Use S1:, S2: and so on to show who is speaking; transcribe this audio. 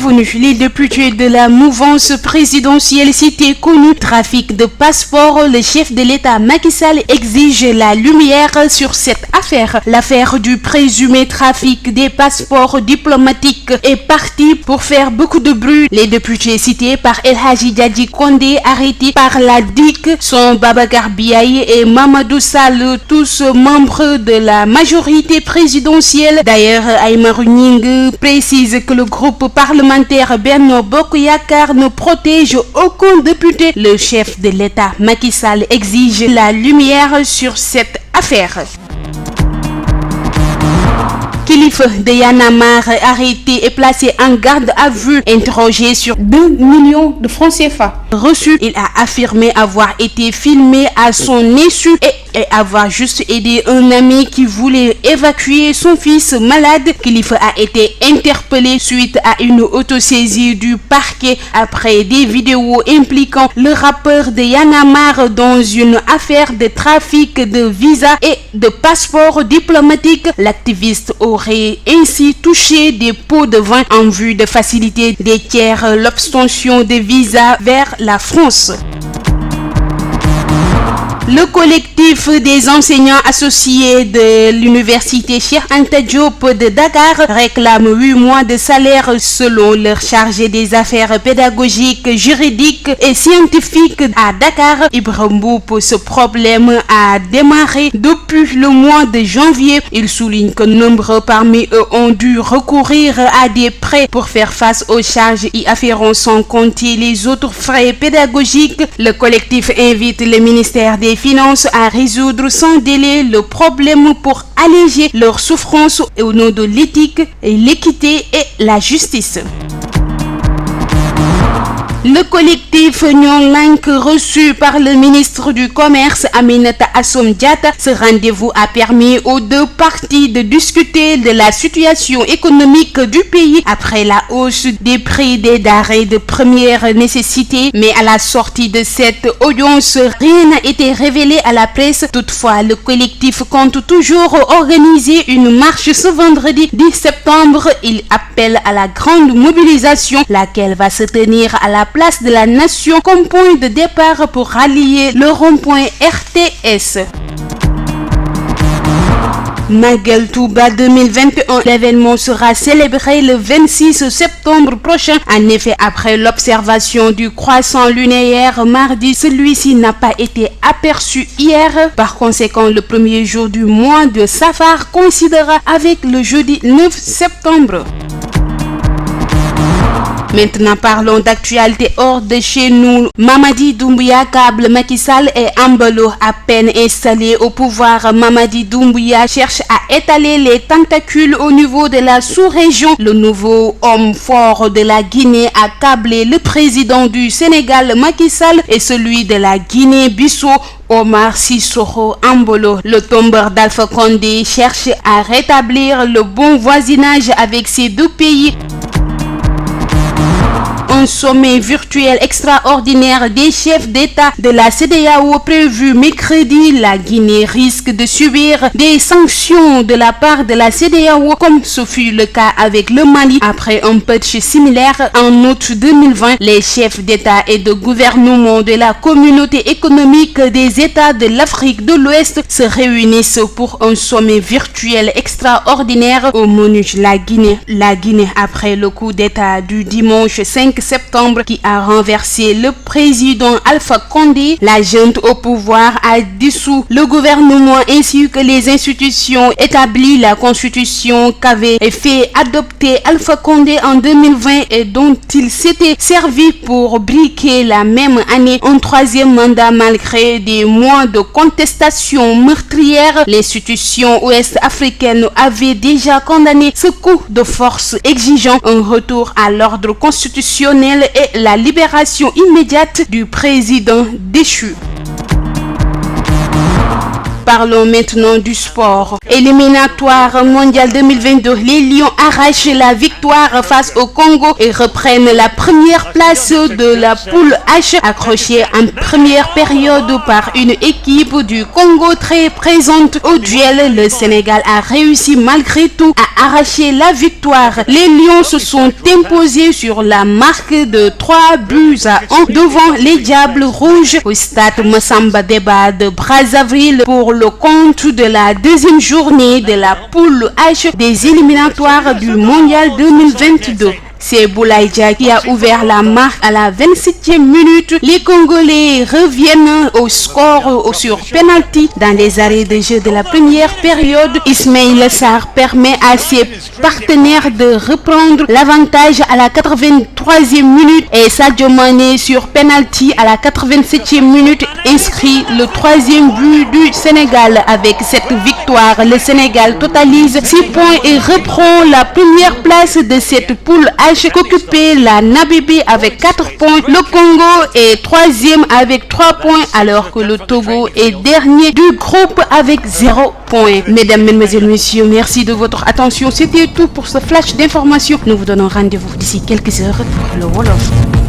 S1: bienvenue. Les députés de la mouvance présidentielle cités connue trafic de passeports, le chef de l'État Macky Sall exige la lumière sur cette affaire. L'affaire du présumé trafic des passeports diplomatiques est partie pour faire beaucoup de bruit. Les députés cités par El Hadji Dadji Condé arrêtés par la DIC sont Babacar Biaye et Mamadou Sall, tous membres de la majorité présidentielle. D'ailleurs, Aïmarou Gningue précise que le groupe parlementaire Benno Bokk Yakaar ne protège aucun député. Le chef de l'État Macky Sall exige la lumière sur cette affaire. Kilifeu de Y'en a marre arrêté et placé en garde à vue, interrogé sur 2 millions de francs CFA reçus. Il a affirmé avoir été filmé à son insu et avoir juste aidé un ami qui voulait évacuer son fils malade. Kilifeu a été interpellé suite à une autosaisie du parquet après des vidéos impliquant le rappeur de Y'en a marre dans une affaire de trafic de visas et de passeports diplomatiques. L'activiste aurait ainsi touché des pots de vin en vue de faciliter des tiers l'obtention de visas vers la France. Le collectif des enseignants associés de l'université Cheikh Anta Diop de Dakar réclame 8 mois de salaire selon leur chargé des affaires pédagogiques, juridiques et scientifiques à Dakar. Ibrahim Mboup, ce problème a démarré depuis le mois de janvier. Il souligne que nombreux parmi eux ont dû recourir à des prêts pour faire face aux charges y afférentes sans compter les autres frais pédagogiques. Le collectif invite le ministère des Finances à résoudre sans délai le problème pour alléger leur souffrance au nom de l'éthique, l'équité et la justice. Le collectif Ñoo Lank reçu par le ministre du Commerce Aminata Assome Diatta. Ce rendez-vous a permis aux deux parties de discuter de la situation économique du pays après la hausse des prix des denrées de première nécessité. Mais à la sortie de cette audience, rien n'a été révélé à la presse. Toutefois, le collectif compte toujours organiser une marche ce vendredi 10 septembre. Il appelle à la grande mobilisation, laquelle va se tenir à la place de la Nation comme point de départ pour rallier le rond-point RTS. Magal Touba 2021, l'événement sera célébré le 26 septembre prochain. En effet, après l'observation du croissant lunaire mardi, celui-ci n'a pas été aperçu hier. Par conséquent, le premier jour du mois de Safar coïncidera avec le jeudi 9 septembre. Maintenant, parlons d'actualité hors de chez nous. Mamadi Doumbouya câble Macky Sall et Embalo. À peine installé au pouvoir, Mamadi Doumbouya cherche à étaler les tentacules au niveau de la sous-région. Le nouveau homme fort de la Guinée a câblé le président du Sénégal Macky Sall et celui de la Guinée-Bissau Omar Sissoko Embalo. Le tombeur d'Alpha Condé cherche à rétablir le bon voisinage avec ces deux pays. Un sommet virtuel extraordinaire des chefs d'État de la CEDEAO prévu mercredi. La Guinée risque de subir des sanctions de la part de la CEDEAO comme ce fut le cas avec le Mali. Après un putsch similaire en août 2020, les chefs d'État et de gouvernement de la communauté économique des États de l'Afrique de l'Ouest se réunissent pour un sommet virtuel extraordinaire au menu la Guinée. La Guinée après le coup d'État du dimanche 5 septembre qui a renversé le président Alpha Condé. La junte au pouvoir a dissous le gouvernement ainsi que les institutions établies. La constitution qu'avait fait adopter Alpha Condé en 2020 et dont il s'était servi pour briquer la même année un troisième mandat malgré des mois de contestation meurtrière. L'institution ouest-africaine avait déjà condamné ce coup de force exigeant un retour à l'ordre constitutionnel et la libération immédiate du président déchu. Parlons maintenant du sport. Éliminatoire mondial 2022, les Lions arrachent la victoire face au Congo et reprennent la première place de la poule H, accrochée en première période par une équipe du Congo très présente au duel. Le Sénégal a réussi malgré tout à arraché la victoire. Les Lions se sont imposés sur la marque de 3-1 devant les Diables Rouges au stade Massamba Déba de Brazzaville pour le compte de la deuxième journée de la poule H des éliminatoires du Mondial 2022. C'est Boulaye Dia qui a ouvert la marque à la 27e minute. Les Congolais reviennent au score sur penalty dans les arrêts de jeu de la première période. Ismaïla Sarr permet à ses partenaires de reprendre l'avantage à la 83e minute et Sadio Mané sur penalty à la 87e minute inscrit le troisième but du Sénégal. Avec cette victoire, le Sénégal totalise 6 points et reprend la première place de cette poule qu'occupait la Namibie avec 4 points. Le Congo est troisième avec 3 points alors que le Togo est dernier du groupe avec 0 points. Mesdames, Mesdemoiselles, Messieurs, merci de votre attention. C'était tout pour ce flash d'information. Nous vous donnons rendez-vous d'ici quelques heures pour le Wolof.